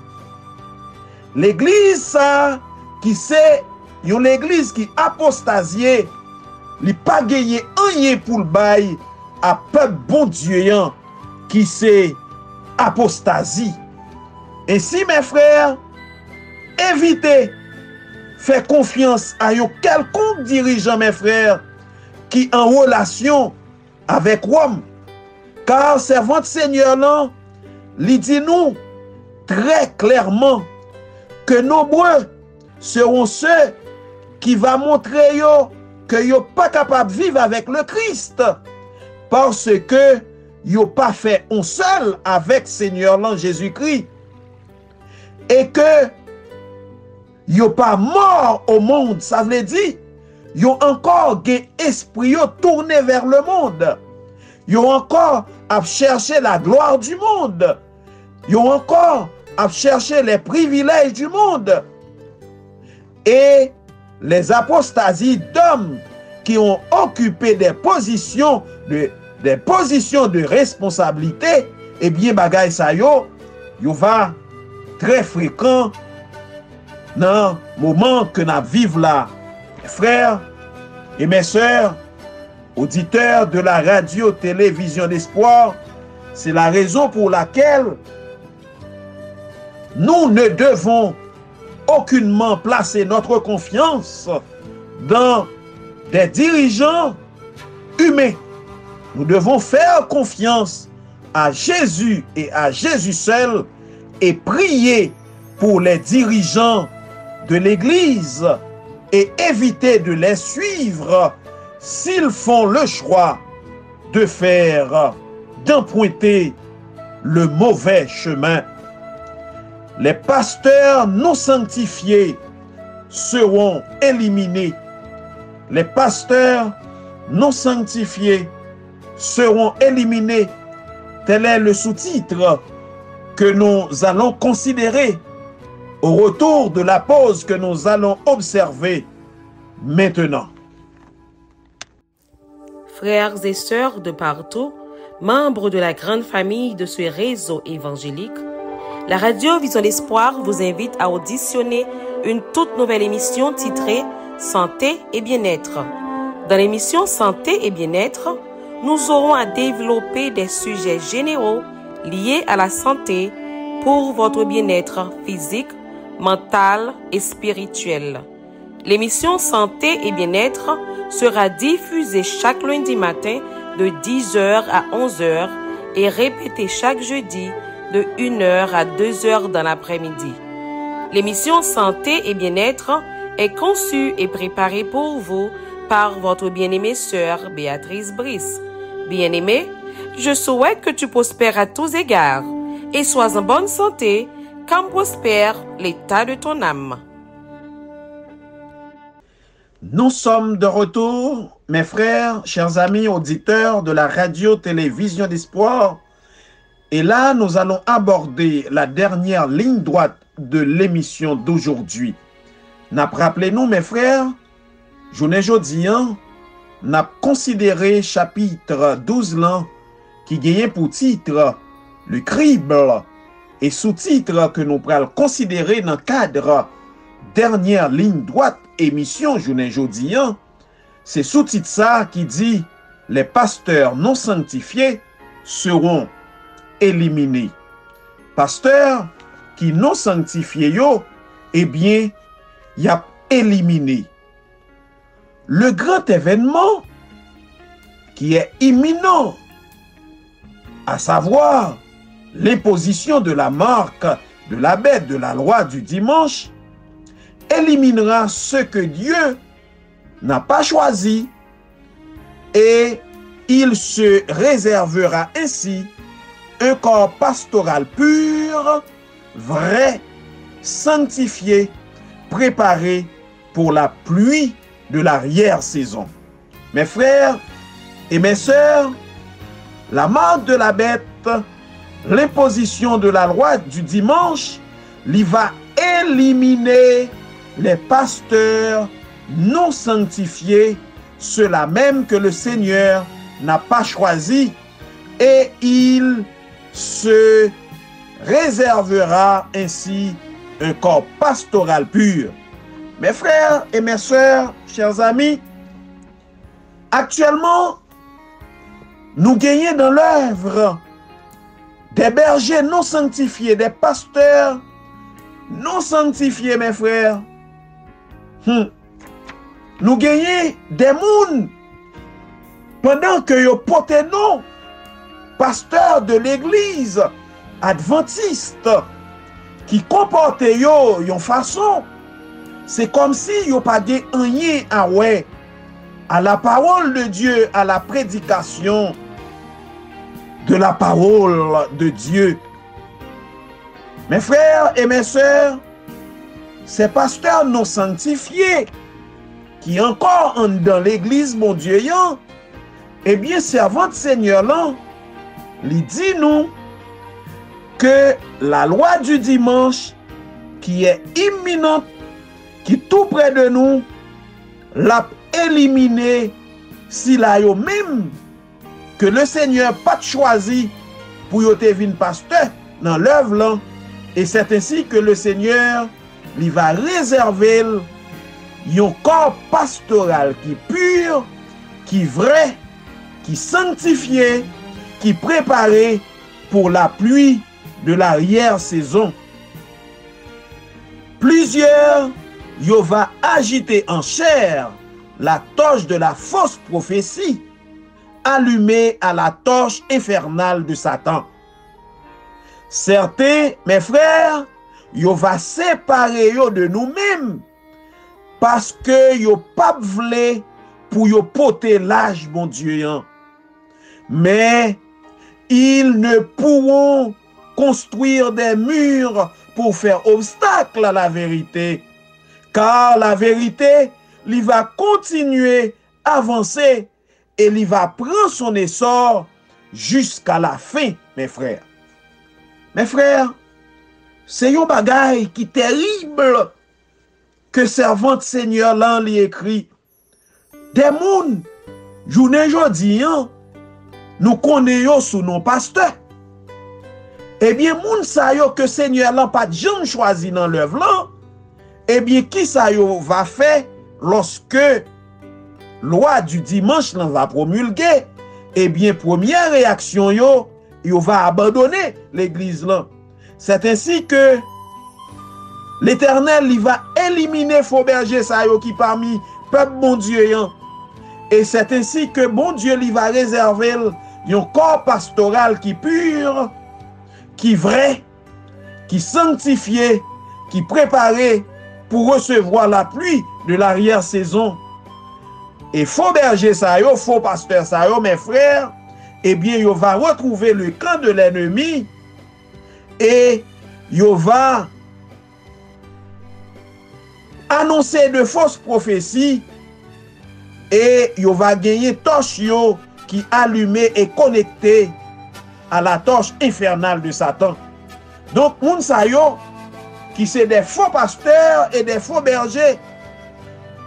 L'église ça qui c'est une église qui apostasié, li pas gagné rien pour le bail à peuple bon Dieu qui c'est apostasie. Ainsi mes frères, évitez faire confiance à un quelconque dirigeant mes frères qui en relation avec Rome, car servant Seigneur là, il dit nous très clairement que nombreux seront ceux qui vont montrer yo que yo pas capable de vivre avec le Christ parce que yo pas fait un seul avec Seigneur là Jésus-Christ et que yo pas mort au monde. Ça veut dire yo encore gen esprit yo tourné vers le monde. Yo encore à chercher la gloire du monde. Yo encore à chercher les privilèges du monde. Et les apostasies d'hommes qui ont occupé des positions de responsabilité, eh bien, bagay sa yo va très fréquent dans le moment que nous vivons là. Mes frères et mes sœurs, auditeurs de la radio-télévision d'espoir, c'est la raison pour laquelle nous ne devons aucunement placer notre confiance dans des dirigeants humains. Nous devons faire confiance à Jésus et à Jésus seul et prier pour les dirigeants de l'Église et éviter de les suivre s'ils font le choix d'emprunter le mauvais chemin. Les pasteurs non sanctifiés seront éliminés. Les pasteurs non sanctifiés seront éliminés. Tel est le sous-titre que nous allons considérer au retour de la pause que nous allons observer maintenant. Frères et sœurs de partout, membres de la grande famille de ce réseau évangélique, la radio Vision d'Espoir vous invite à auditionner une toute nouvelle émission titrée Santé et bien-être. Dans l'émission Santé et bien-être, nous aurons à développer des sujets généraux liés à la santé pour votre bien-être physique, mental et spirituel. L'émission Santé et bien-être sera diffusée chaque lundi matin de 10h à 11h et répétée chaque jeudi de 1h à 2h dans l'après-midi. L'émission Santé et bien-être est conçue et préparée pour vous par votre bien-aimée sœur Béatrice Brice. Bien-aimée, je souhaite que tu prospères à tous égards et sois en bonne santé, comme prospère l'état de ton âme. Nous sommes de retour, mes frères, chers amis auditeurs de la radio-télévision d'espoir. Et là, nous allons aborder la dernière ligne droite de l'émission d'aujourd'hui. Rappelez-nous, mes frères, journée jeudi, n'a considéré chapitre 12 là, qui gagnait pour titre le crible et sous-titre que nous pourrons considérer dans le cadre dernière ligne droite émission journée jeudi, c'est sous-titre ça qui dit les pasteurs non sanctifiés seront éliminés. Pasteurs qui non sanctifiés yo, eh bien, y a éliminé. Le grand événement qui est imminent, à savoir l'imposition de la marque de la bête de la loi du dimanche, éliminera ce que Dieu n'a pas choisi et il se réservera ainsi un corps pastoral pur, vrai, sanctifié, préparé pour la pluie de l'arrière-saison. Mes frères et mes sœurs, la marque de la bête, l'imposition de la loi du dimanche, il va éliminer les pasteurs non sanctifiés, ceux-là même que le Seigneur n'a pas choisi, et il se réservera ainsi un corps pastoral pur. Mes frères et mes sœurs, chers amis, actuellement, nous gagnons dans l'œuvre des bergers non sanctifiés, des pasteurs non sanctifiés, mes frères. Nous gagnons des mouns pendant que yo portent non pasteurs de l'église adventiste qui comportent yo yon façon c'est comme si yo pas gen rien à ouais à la parole de Dieu, à la prédication de la parole de Dieu. Mes frères et mes sœurs, ces pasteurs non sanctifiés qui encore en dans l'église, mon Dieu, eh bien, servant de Seigneur là, il dit nous que la loi du dimanche qui est imminente, qui est tout près de nous, l'a éliminé si la yo même que le Seigneur pas choisi pour yo te vin pasteur dans l'œuvre là, et c'est ainsi que le Seigneur lui va réserver un corps pastoral qui pur, qui vrai, qui sanctifié, qui préparé pour la pluie de l'arrière-saison. Plusieurs yo va agiter en chair la torche de la fausse prophétie, allumée à la torche infernale de Satan. Certains, mes frères, yo va séparer yo de nous-mêmes parce que yo pas vle pour yo porter l'âge, mon Dieu. Mais ils ne pourront construire des murs pour faire obstacle à la vérité. Car la vérité, il va continuer à avancer et il va prendre son essor jusqu'à la fin, mes frères. Mes frères, c'est un bagay qui terrible que servante Seigneur là li écrit. Des moun, journée jodi, nous connaissons sous nos pasteurs. Eh bien, moun sa yo que Seigneur là pas jamais choisi dans l'œuvre là. Eh bien, qui sa yo va faire lorsque loi du dimanche là va promulguer? Eh bien, première réaction yo va abandonner l'église là. C'est ainsi que l'Éternel il va éliminer faux berger sa yo qui parmi peuple bon Dieu. Et c'est ainsi que bon Dieu il va réserver un corps pastoral qui pur, qui vrai, qui sanctifié, qui préparé pour recevoir la pluie de l'arrière-saison. Et faux berger ça yo, faux pasteur ça yo, mes frères, eh bien, yo va retrouver le camp de l'ennemi et yo va annoncer de fausses prophéties et yo va gagner torche yo qui allumée et connectée à la torche infernale de Satan. Donc, moun sa yo qui c'est des faux pasteurs et des faux bergers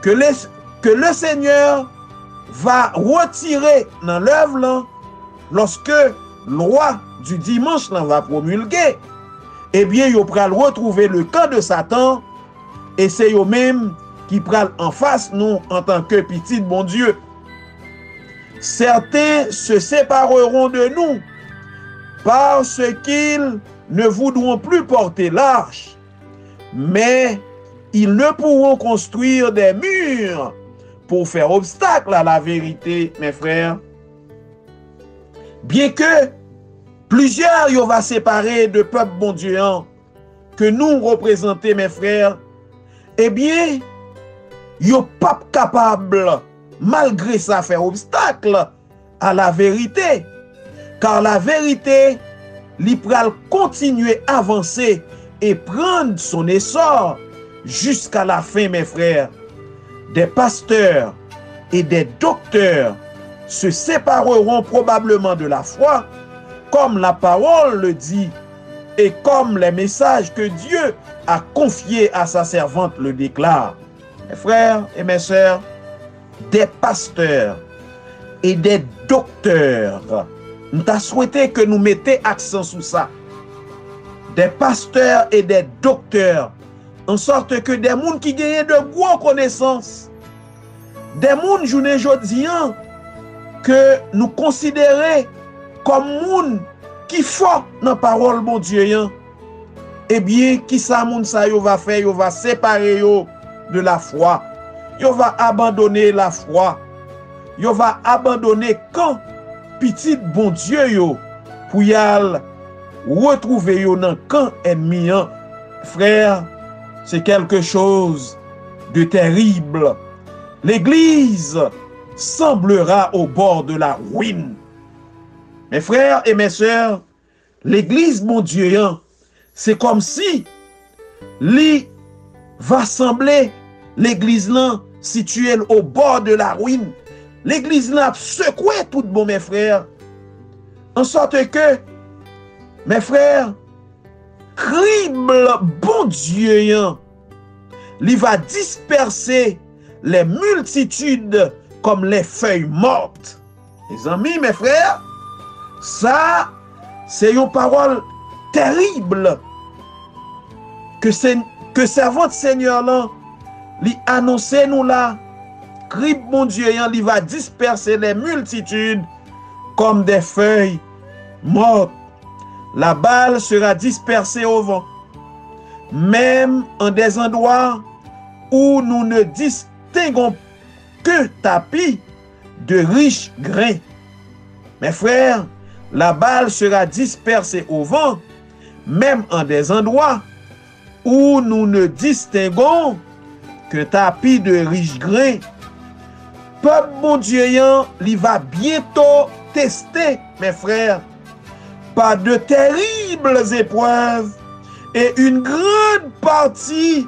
que le Seigneur va retirer dans l'œuvre là lorsque loi du dimanche là va promulguer. Eh bien, yo pral retrouver le camp de Satan et c'est yo même qui pral en face nous en tant que petit bon Dieu. Certains se sépareront de nous parce qu'ils ne voudront plus porter l'arche, mais ils ne pourront construire des murs pour faire obstacle à la vérité, mes frères. Bien que plusieurs yo va séparer de peuple bon Dieu que nous représentons, mes frères, eh bien, yo pas capable, malgré ça, faire obstacle à la vérité. Car la vérité, li pral continuer à avancer et prendre son essor jusqu'à la fin, mes frères. Des pasteurs et des docteurs se sépareront probablement de la foi, comme la parole le dit, et comme les messages que Dieu a confiés à sa servante le déclarent. Mes frères et mes sœurs, des pasteurs et des docteurs, nous t'a souhaité que nous mettions accent sur ça. Des pasteurs et des docteurs, en sorte que des gens qui gagnent de gros connaissances, des gens, journée jodi, que nous considérons comme gens qui font dans la parole bon Dieu, eh bien, qui ça moun sa yo va faire, yo va séparer yo de la foi. Yo va abandonner la foi. Yo va abandonner quand petit bon Dieu yo pour y aller retrouver yo dans camp ennemi. Frère, c'est quelque chose de terrible. L'Église semblera au bord de la ruine. Mes frères et mes sœurs, l'Église, mon Dieu, c'est comme si li va sembler l'Église là située au bord de la ruine. L'Église là secoué tout bon, mes frères, en sorte que, mes frères, crible bon Dieu, il va disperser les multitudes comme les feuilles mortes. Les amis, mes frères, ça, c'est une parole terrible que servant Seigneur là, lui annoncer nous là, crible mon Dieu, il va disperser les multitudes comme des feuilles mortes. La balle sera dispersée au vent, même en des endroits où nous ne distinguons que tapis de riches grains. Mes frères, la balle sera dispersée au vent, même en des endroits où nous ne distinguons que tapis de riches grains. Peuple bon Dieu, il va bientôt tester, mes frères, par de terribles épreuves, et une grande partie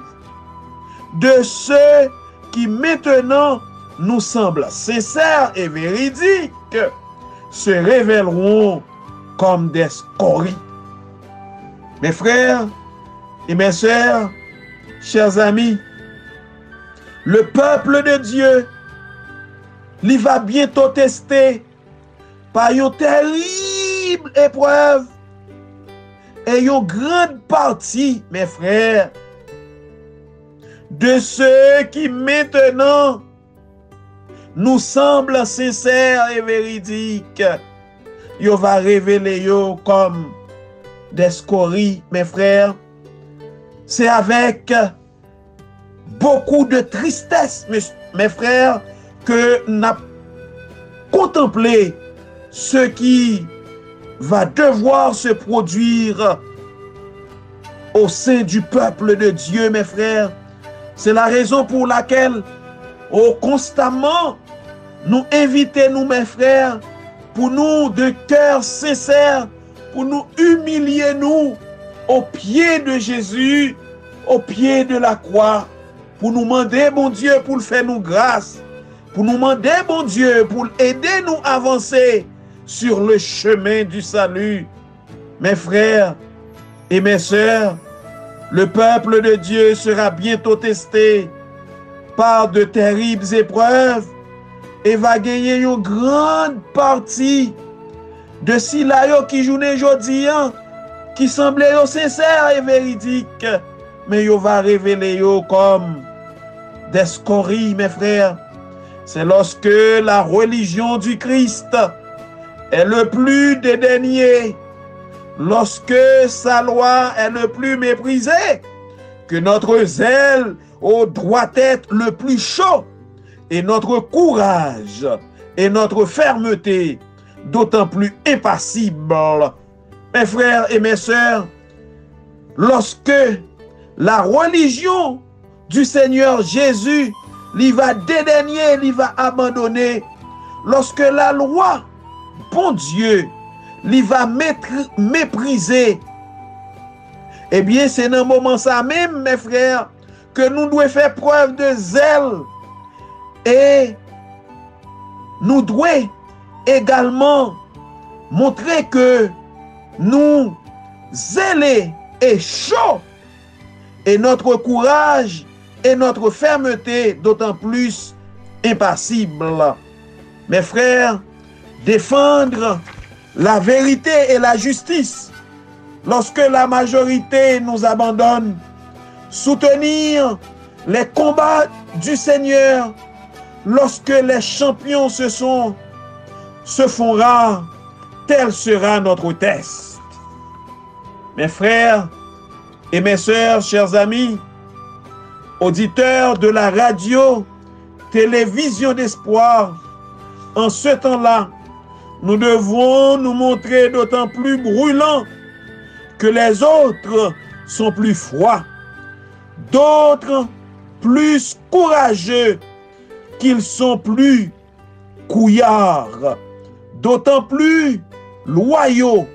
de ceux qui maintenant nous semblent sincères et véridiques se révéleront comme des scories. Mes frères et mes sœurs, chers amis, le peuple de Dieu, il va bientôt tester par une terrible épreuve, et une grande partie, mes frères, de ceux qui maintenant nous semblent sincères et véridiques, ils va révéler comme des scories, mes frères. C'est avec beaucoup de tristesse, mes frères, que nous avons contemplé ce qui va devoir se produire au sein du peuple de Dieu, mes frères. C'est la raison pour laquelle constamment nous invitons, mes frères, pour nous de cœur sincère, pour nous humilier nous au pied de Jésus, au pied de la croix, pour nous demander, bon Dieu, pour le faire nous grâce, pour nous demander, bon Dieu, pour aider nous à avancer sur le chemin du salut. Mes frères et mes sœurs, le peuple de Dieu sera bientôt testé par de terribles épreuves et va gagner une grande partie de ceux qui jouent aujourd'hui, qui semblent sincères et véridiques, mais ils va révéler comme des scories, mes frères. C'est lorsque la religion du Christ est le plus dédaignée, lorsque sa loi est le plus méprisée, que notre zèle doit être le plus chaud, et notre courage et notre fermeté d'autant plus impassible. Mes frères et mes sœurs, lorsque la religion du Seigneur Jésus lui va dédaigner, lui va abandonner, lorsque la loi, bon Dieu, lui va mépriser, eh bien c'est dans ce moment ça même, mes frères, que nous devons faire preuve de zèle, et nous devons également montrer que nous zélés et chauds, et notre courage et notre fermeté d'autant plus impassible. Mes frères, défendre la vérité et la justice lorsque la majorité nous abandonne, soutenir les combats du Seigneur lorsque les champions se font rares, tel sera notre test. Mes frères et mes sœurs, chers amis, auditeurs de la radio, télévision d'espoir, en ce temps-là, nous devons nous montrer d'autant plus brûlants que les autres sont plus froids. D'autres plus courageux qu'ils sont plus couillards, d'autant plus loyaux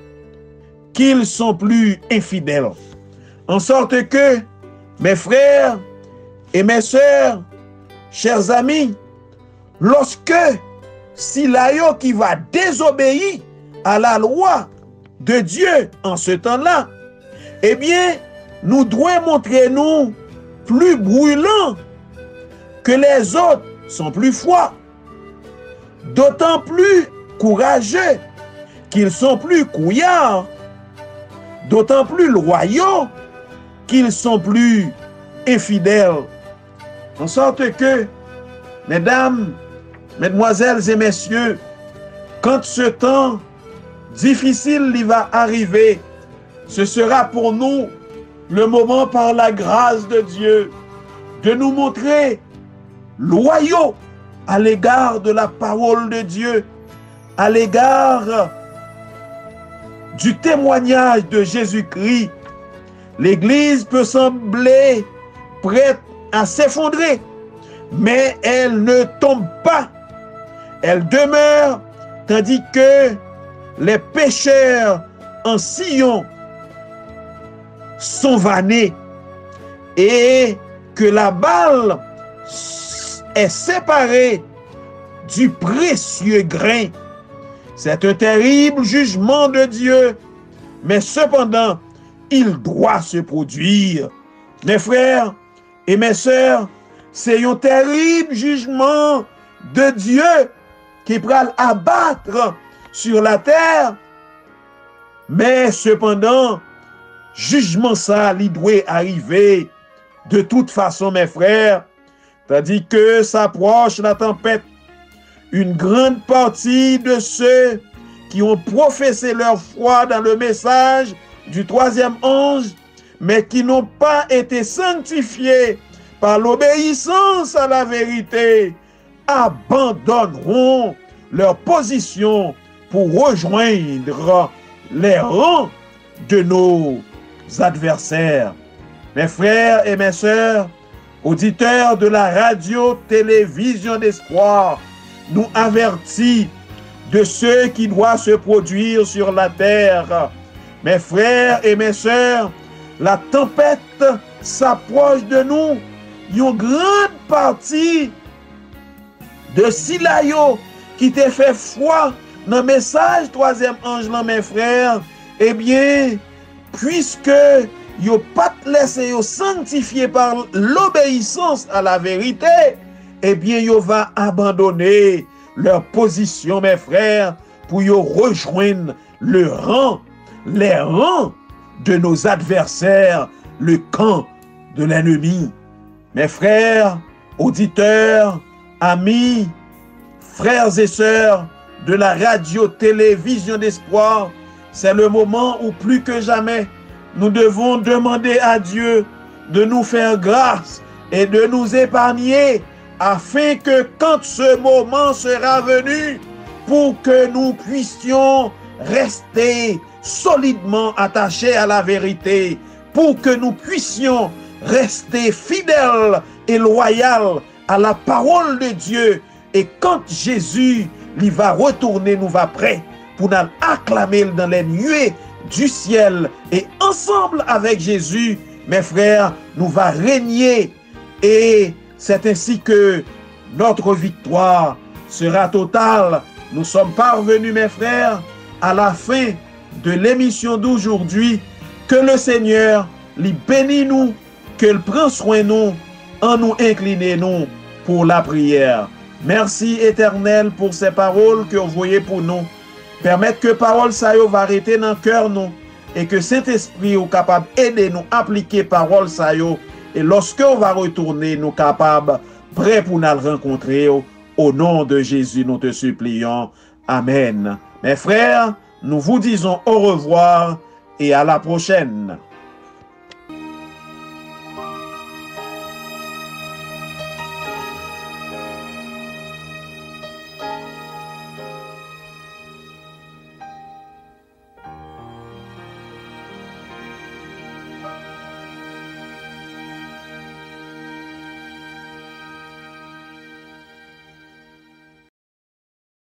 qu'ils sont plus infidèles. En sorte que, mes frères et mes sœurs, chers amis, lorsque Silayo qui va désobéir à la loi de Dieu en ce temps-là, eh bien, nous devons montrer nous plus brûlants que les autres sont plus froids, d'autant plus courageux qu'ils sont plus couillards, d'autant plus loyaux qu'ils sont plus infidèles. En sorte que, mesdames, mesdemoiselles et messieurs, quand ce temps difficile il va arriver, ce sera pour nous le moment par la grâce de Dieu de nous montrer loyaux à l'égard de la parole de Dieu, à l'égard du témoignage de Jésus-Christ. L'Église peut sembler prête à s'effondrer, mais elle ne tombe pas. Elle demeure, tandis que les pécheurs en Sion sont vannés et que la balle est séparée du précieux grain. C'est un terrible jugement de Dieu, mais cependant, il doit se produire. Mes frères et mes sœurs, c'est un terrible jugement de Dieu qui va abattre sur la terre, mais cependant, jugement ça, il doit arriver de toute façon, mes frères, tandis que s'approche la tempête. Une grande partie de ceux qui ont professé leur foi dans le message du troisième ange, mais qui n'ont pas été sanctifiés par l'obéissance à la vérité, abandonneront leur position pour rejoindre les rangs de nos adversaires. Mes frères et mes sœurs, auditeurs de la radio-télévision d'espoir, nous avertit de ce qui doit se produire sur la terre. Mes frères et mes sœurs, la tempête s'approche de nous. Une grande partie de Silayo qui t'a fait foi dans le message troisième ange, là, mes frères, eh bien, puisque yo pas laissé yo sanctifié par l'obéissance à la vérité, eh bien, yo va abandonner leur position, mes frères, pour yo rejoindre les rangs de nos adversaires, le camp de l'ennemi. Mes frères, auditeurs, amis, frères et sœurs de la radio-télévision d'espoir, c'est le moment où plus que jamais, nous devons demander à Dieu de nous faire grâce et de nous épargner afin que quand ce moment sera venu, pour que nous puissions rester solidement attachés à la vérité, pour que nous puissions rester fidèles et loyaux à la parole de Dieu. Et quand Jésus il va retourner, nous va prêts pour nous acclamer dans les nuées du ciel. Et ensemble avec Jésus, mes frères, nous va régner. Et c'est ainsi que notre victoire sera totale. Nous sommes parvenus, mes frères, à la fin de l'émission d'aujourd'hui. Que le Seigneur lui bénisse nous, qu'il prenne soin de nous, en nous inclinant nous pour la prière. Merci Éternel pour ces paroles que vous voyez pour nous. Permettre que parole ça yo va arrêter dans le cœur nous et que Saint-Esprit est capable d'aider nous à appliquer parole ça yo. Et lorsque on va retourner, nous capables, prêts pour nous rencontrer. Au nom de Jésus, nous te supplions. Amen. Mes frères, nous vous disons au revoir et à la prochaine.